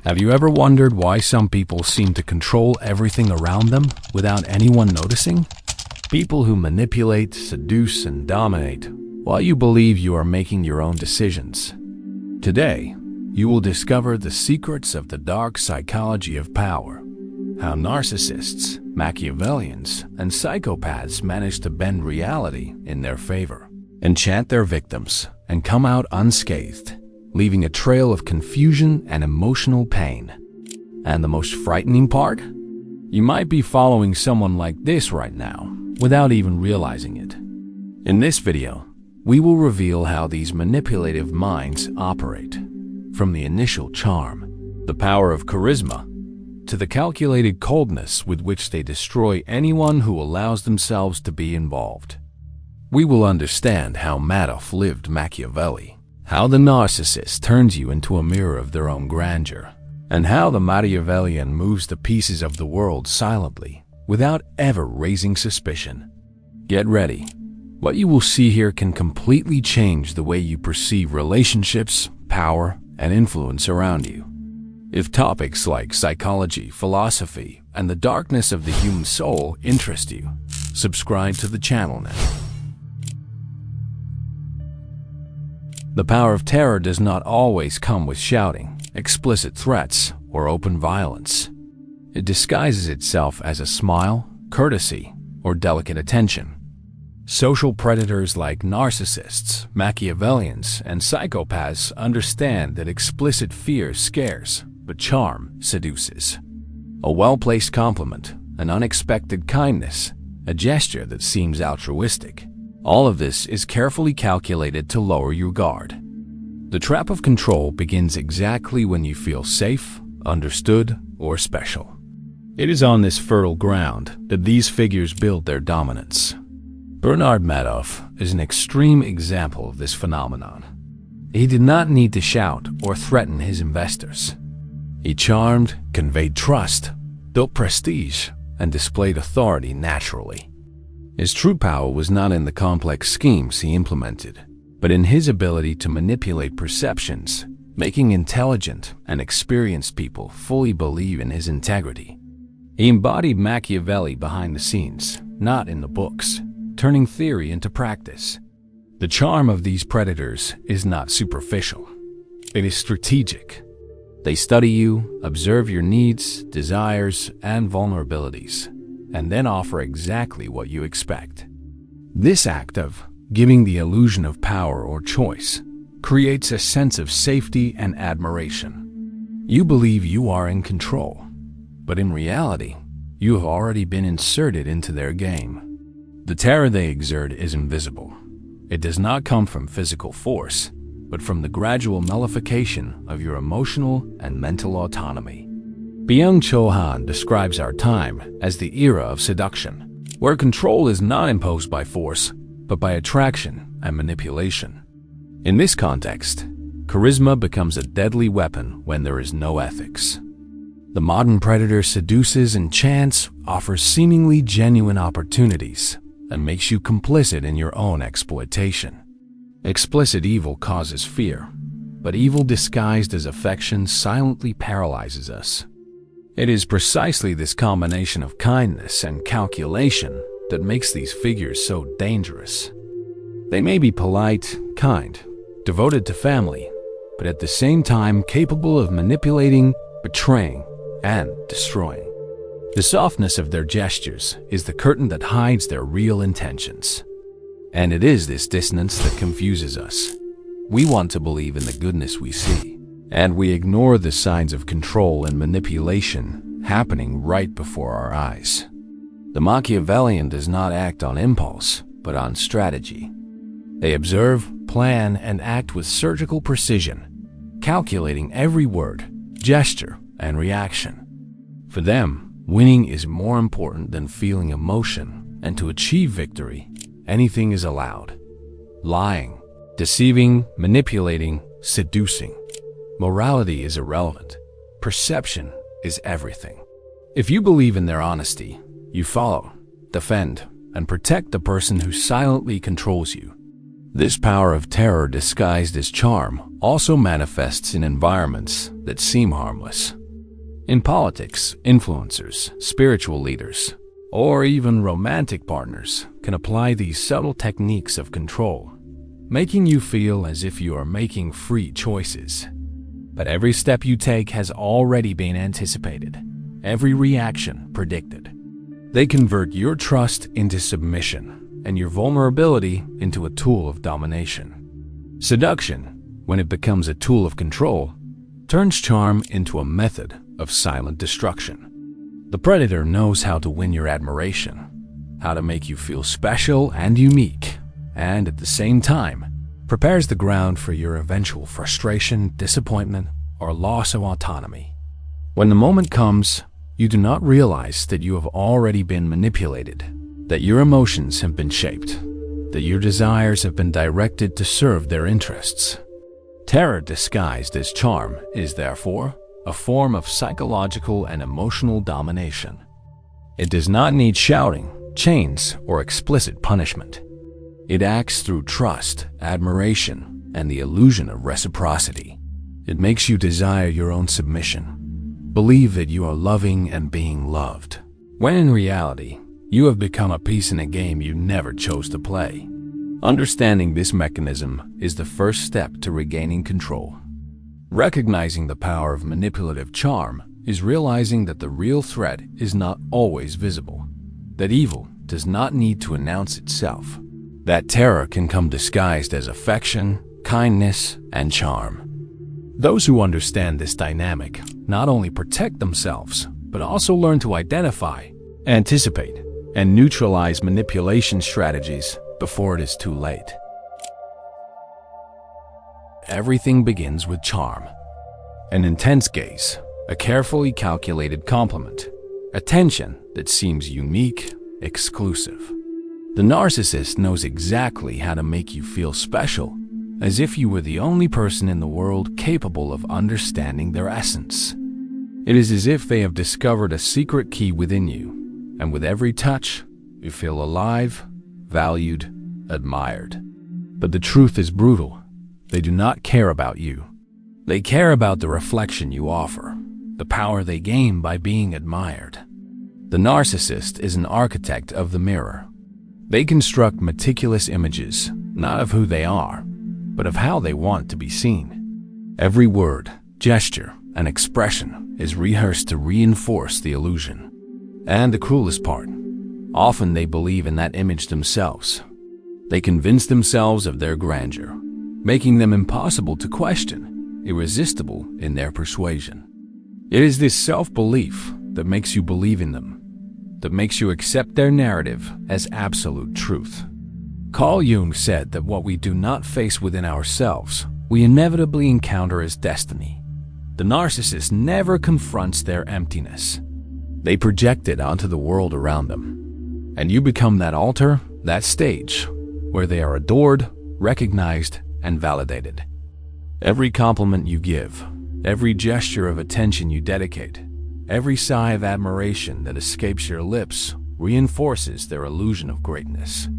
Have you ever wondered why some people seem to control everything around them without anyone noticing? People who manipulate, seduce, and dominate while you believe you are making your own decisions. Today, you will discover the secrets of the dark psychology of power, how narcissists, Machiavellians, and psychopaths manage to bend reality in their favor, enchant their victims, and come out unscathed, leaving a trail of confusion and emotional pain. And the most frightening part? You might be following someone like this right now, without even realizing it. In this video, we will reveal how these manipulative minds operate, from the initial charm, the power of charisma, to the calculated coldness with which they destroy anyone who allows themselves to be involved. We will understand how Madoff lived Machiavelli, how the narcissist turns you into a mirror of their own grandeur, and how the Machiavellian moves the pieces of the world silently, without ever raising suspicion. Get ready. What you will see here can completely change the way you perceive relationships, power, and influence around you. If topics like psychology, philosophy, and the darkness of the human soul interest you, subscribe to the channel now. The power of terror does not always come with shouting, explicit threats, or open violence. It disguises itself as a smile, courtesy, or delicate attention. Social predators like narcissists, Machiavellians, and psychopaths understand that explicit fear scares, but charm seduces. A well-placed compliment, an unexpected kindness, a gesture that seems altruistic. All of this is carefully calculated to lower your guard. The trap of control begins exactly when you feel safe, understood, or special. It is on this fertile ground that these figures build their dominance. Bernard Madoff is an extreme example of this phenomenon. He did not need to shout or threaten his investors. He charmed, conveyed trust, built prestige, and displayed authority naturally. His true power was not in the complex schemes he implemented, but in his ability to manipulate perceptions, making intelligent and experienced people fully believe in his integrity. He embodied Machiavelli behind the scenes, not in the books, turning theory into practice. The charm of these predators is not superficial. It is strategic. They study you, observe your needs, desires, and vulnerabilities, and then offer exactly what you expect. This act of giving the illusion of power or choice creates a sense of safety and admiration. You believe you are in control, but in reality, you have already been inserted into their game. The terror they exert is invisible. It does not come from physical force, but from the gradual nullification of your emotional and mental autonomy. Byung-Chul Han describes our time as the era of seduction, where control is not imposed by force, but by attraction and manipulation. In this context, charisma becomes a deadly weapon when there is no ethics. The modern predator seduces, enchants, offers seemingly genuine opportunities, and makes you complicit in your own exploitation. Explicit evil causes fear, but evil disguised as affection silently paralyzes us. It is precisely this combination of kindness and calculation that makes these figures so dangerous. They may be polite, kind, devoted to family, but at the same time capable of manipulating, betraying, and destroying. The softness of their gestures is the curtain that hides their real intentions. And it is this dissonance that confuses us. We want to believe in the goodness we see, and we ignore the signs of control and manipulation happening right before our eyes. The Machiavellian does not act on impulse, but on strategy. They observe, plan, and act with surgical precision, calculating every word, gesture, and reaction. For them, winning is more important than feeling emotion, and to achieve victory, anything is allowed. Lying, deceiving, manipulating, seducing. Morality is irrelevant. Perception is everything. If you believe in their honesty, you follow, defend, and protect the person who silently controls you. This power of terror disguised as charm also manifests in environments that seem harmless. In politics, influencers, spiritual leaders, or even romantic partners can apply these subtle techniques of control, making you feel as if you are making free choices. But every step you take has already been anticipated, every reaction predicted. They convert your trust into submission and your vulnerability into a tool of domination. Seduction, when it becomes a tool of control, turns charm into a method of silent destruction. The predator knows how to win your admiration, how to make you feel special and unique, and at the same time, prepares the ground for your eventual frustration, disappointment, or loss of autonomy. When the moment comes, you do not realize that you have already been manipulated, that your emotions have been shaped, that your desires have been directed to serve their interests. Terror disguised as charm is, therefore, a form of psychological and emotional domination. It does not need shouting, chains, or explicit punishment. It acts through trust, admiration, and the illusion of reciprocity. It makes you desire your own submission, believe that you are loving and being loved, when in reality, you have become a piece in a game you never chose to play. Understanding this mechanism is the first step to regaining control. Recognizing the power of manipulative charm is realizing that the real threat is not always visible, that evil does not need to announce itself, that terror can come disguised as affection, kindness, and charm. Those who understand this dynamic not only protect themselves, but also learn to identify, anticipate, and neutralize manipulation strategies before it is too late. Everything begins with charm. An intense gaze, a carefully calculated compliment, attention that seems unique, exclusive. The narcissist knows exactly how to make you feel special, as if you were the only person in the world capable of understanding their essence. It is as if they have discovered a secret key within you, and with every touch, you feel alive, valued, admired. But the truth is brutal. They do not care about you. They care about the reflection you offer, the power they gain by being admired. The narcissist is an architect of the mirror. They construct meticulous images, not of who they are, but of how they want to be seen. Every word, gesture, and expression is rehearsed to reinforce the illusion. And the cruelest part, often they believe in that image themselves. They convince themselves of their grandeur, making them impossible to question, irresistible in their persuasion. It is this self-belief that makes you believe in them, that makes you accept their narrative as absolute truth. Carl Jung said that what we do not face within ourselves, we inevitably encounter as destiny. The narcissist never confronts their emptiness. They project it onto the world around them. And you become that altar, that stage, where they are adored, recognized, and validated. Every compliment you give, every gesture of attention you dedicate, every sigh of admiration that escapes your lips reinforces their illusion of greatness.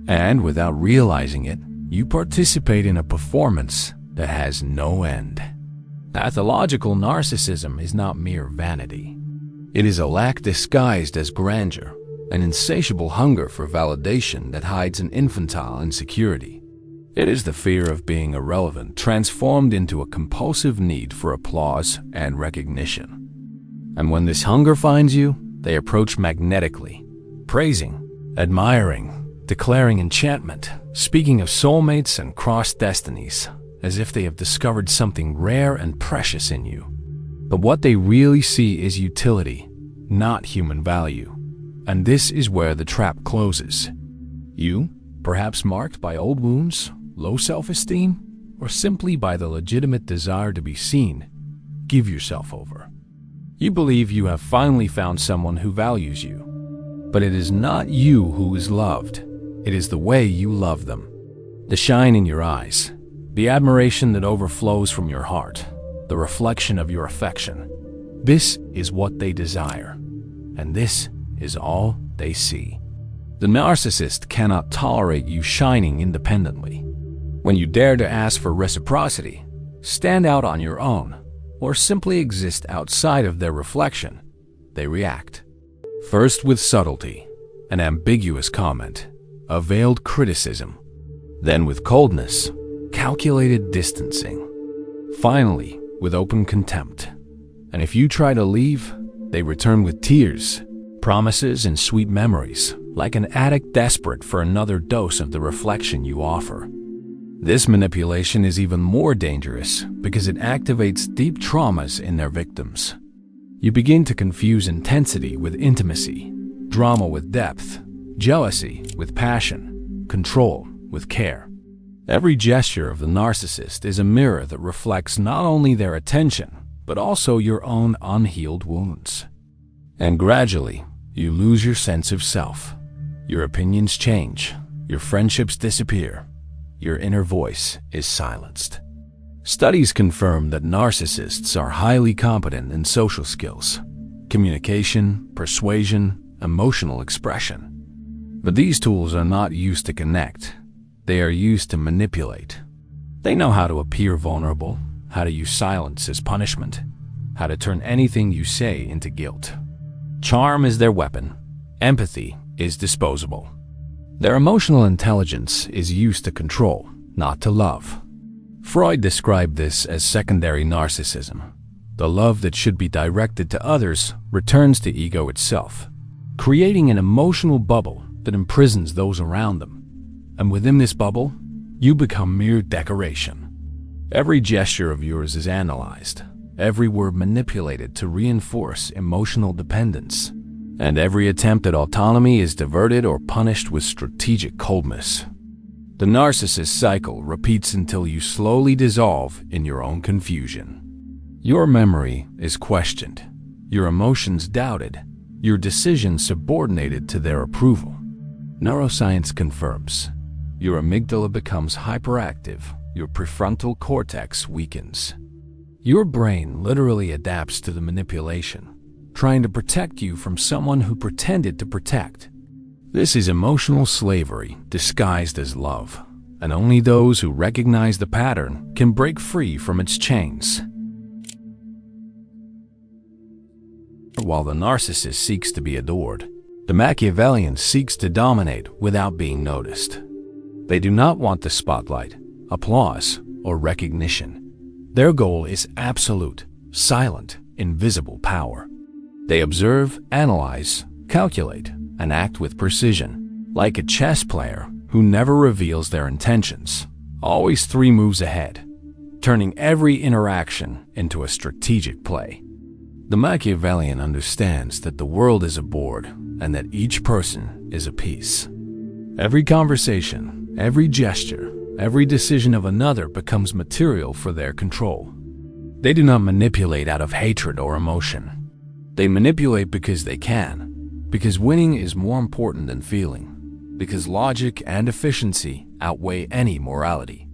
And without realizing it, you participate in a performance that has no end. Pathological narcissism is not mere vanity. It is a lack disguised as grandeur, an insatiable hunger for validation that hides an infantile insecurity. It is the fear of being irrelevant transformed into a compulsive need for applause and recognition. And when this hunger finds you, they approach magnetically, praising, admiring, declaring enchantment, speaking of soulmates and crossed destinies, as if they have discovered something rare and precious in you. But what they really see is utility, not human value. And this is where the trap closes. You, perhaps marked by old wounds, low self-esteem, or simply by the legitimate desire to be seen, give yourself over. You believe you have finally found someone who values you. But it is not you who is loved. It is the way you love them. The shine in your eyes, the admiration that overflows from your heart, the reflection of your affection. This is what they desire, and this is all they see. The narcissist cannot tolerate you shining independently. When you dare to ask for reciprocity, stand out on your own, or simply exist outside of their reflection, they react. First with subtlety, an ambiguous comment, a veiled criticism. Then with coldness, calculated distancing. Finally, with open contempt. And if you try to leave, they return with tears, promises, and sweet memories, like an addict desperate for another dose of the reflection you offer. This manipulation is even more dangerous because it activates deep traumas in their victims. You begin to confuse intensity with intimacy, drama with depth, jealousy with passion, control with care. Every gesture of the narcissist is a mirror that reflects not only their attention, but also your own unhealed wounds. And gradually, you lose your sense of self. Your opinions change, your friendships disappear, your inner voice is silenced. Studies confirm that narcissists are highly competent in social skills, communication, persuasion, emotional expression. But these tools are not used to connect. They are used to manipulate. They know how to appear vulnerable, how to use silence as punishment, how to turn anything you say into guilt. Charm is their weapon. Empathy is disposable. Their emotional intelligence is used to control, not to love. Freud described this as secondary narcissism. The love that should be directed to others returns to ego itself, creating an emotional bubble that imprisons those around them. And within this bubble, you become mere decoration. Every gesture of yours is analyzed, every word manipulated to reinforce emotional dependence, and every attempt at autonomy is diverted or punished with strategic coldness. The narcissist cycle repeats until you slowly dissolve in your own confusion. Your memory is questioned, your emotions doubted, your decisions subordinated to their approval. Neuroscience confirms your amygdala becomes hyperactive, your prefrontal cortex weakens. Your brain literally adapts to the manipulation, trying to protect you from someone who pretended to protect. This is emotional slavery disguised as love, and only those who recognize the pattern can break free from its chains. While the narcissist seeks to be adored, the Machiavellian seeks to dominate without being noticed. They do not want the spotlight, applause, or recognition. Their goal is absolute, silent, invisible power. They observe, analyze, calculate, and act with precision, like a chess player who never reveals their intentions, always 3 moves ahead, turning every interaction into a strategic play. The Machiavellian understands that the world is a board and that each person is a piece. Every conversation, every gesture, every decision of another becomes material for their control. They do not manipulate out of hatred or emotion. They manipulate because they can, because winning is more important than feeling, because logic and efficiency outweigh any morality.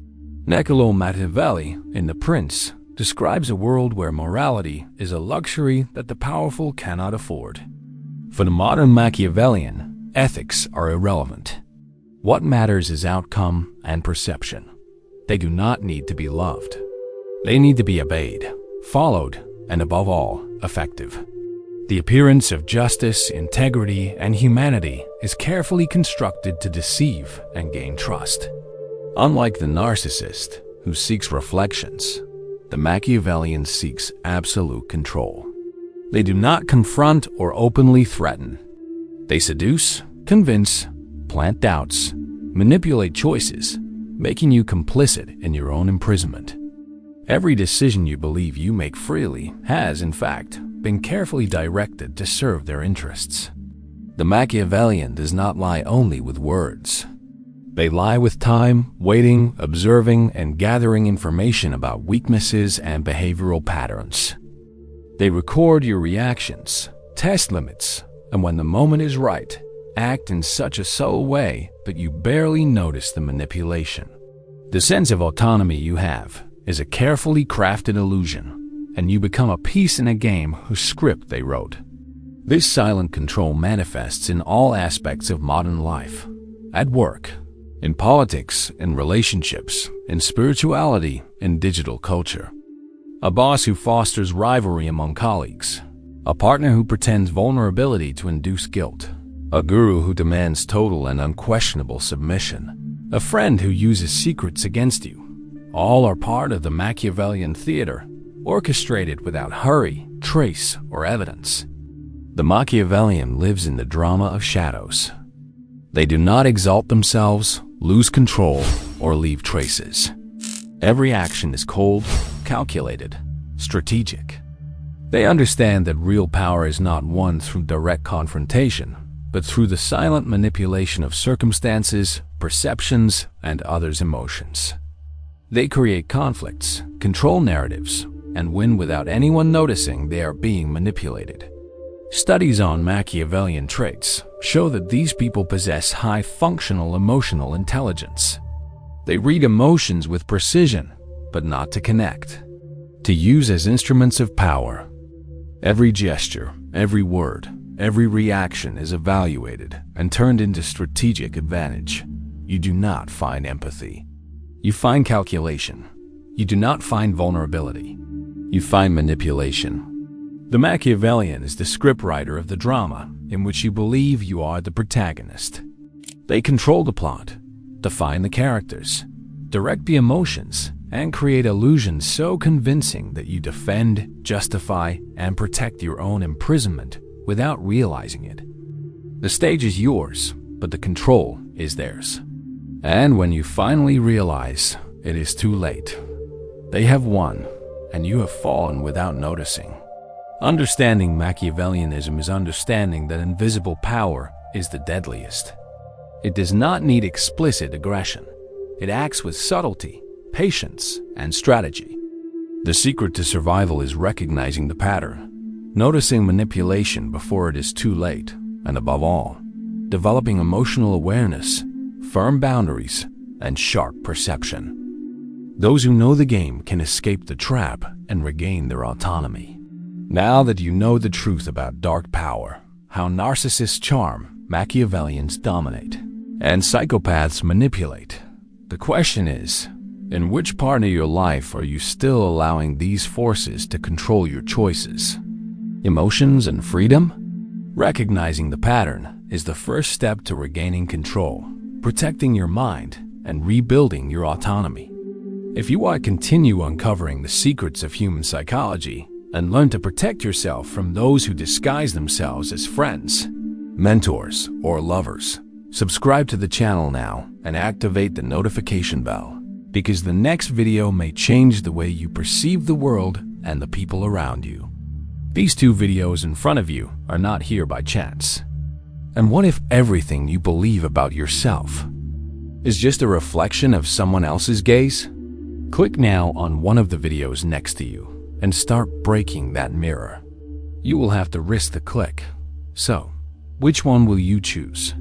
Niccolo Machiavelli, in The Prince, describes a world where morality is a luxury that the powerful cannot afford. For the modern Machiavellian, ethics are irrelevant. What matters is outcome and perception. They do not need to be loved. They need to be obeyed, followed, and above all, effective. The appearance of justice, integrity, and humanity is carefully constructed to deceive and gain trust. Unlike the narcissist, who seeks reflections, the Machiavellian seeks absolute control. They do not confront or openly threaten. They seduce, convince, plant doubts, manipulate choices, making you complicit in your own imprisonment. Every decision you believe you make freely has, in fact, been carefully directed to serve their interests. The Machiavellian does not lie only with words. They lie with time, waiting, observing, and gathering information about weaknesses and behavioral patterns. They record your reactions, test limits, and when the moment is right, act in such a subtle way that you barely notice the manipulation. The sense of autonomy you have is a carefully crafted illusion, and you become a piece in a game whose script they wrote. This silent control manifests in all aspects of modern life, at work, in politics, in relationships, in spirituality, in digital culture. A boss who fosters rivalry among colleagues. A partner who pretends vulnerability to induce guilt. A guru who demands total and unquestionable submission. A friend who uses secrets against you. All are part of the Machiavellian theater, orchestrated without hurry, trace, or evidence. The Machiavellian lives in the drama of shadows. They do not exalt themselves, lose control, or leave traces. Every action is cold, calculated, strategic. They understand that real power is not won through direct confrontation, but through the silent manipulation of circumstances, perceptions, and others' emotions. They create conflicts, control narratives, and win without anyone noticing they are being manipulated. Studies on Machiavellian traits show that these people possess high functional emotional intelligence. They read emotions with precision, but not to connect. To use as instruments of power. Every gesture, every word, every reaction is evaluated and turned into strategic advantage. You do not find empathy. You find calculation. You do not find vulnerability. You find manipulation. The Machiavellian is the scriptwriter of the drama in which you believe you are the protagonist. They control the plot, define the characters, direct the emotions, and create illusions so convincing that you defend, justify, and protect your own imprisonment without realizing it. The stage is yours, but the control is theirs. And when you finally realize, it is too late. They have won, and you have fallen without noticing. Understanding Machiavellianism is understanding that invisible power is the deadliest. It does not need explicit aggression. It acts with subtlety, patience, and strategy. The secret to survival is recognizing the pattern, noticing manipulation before it is too late, and above all, developing emotional awareness, firm boundaries, and sharp perception. Those who know the game can escape the trap and regain their autonomy. Now that you know the truth about dark power, how narcissists charm, Machiavellians dominate, and psychopaths manipulate, the question is, in which part of your life are you still allowing these forces to control your choices? Emotions and freedom? Recognizing the pattern is the first step to regaining control, protecting your mind, and rebuilding your autonomy. If you want to continue uncovering the secrets of human psychology and learn to protect yourself from those who disguise themselves as friends, mentors, or lovers, subscribe to the channel now and activate the notification bell, because the next video may change the way you perceive the world and the people around you. These two videos in front of you are not here by chance. And what if everything you believe about yourself is just a reflection of someone else's gaze? Click now on one of the videos next to you and start breaking that mirror. You will have to risk the click. So, which one will you choose?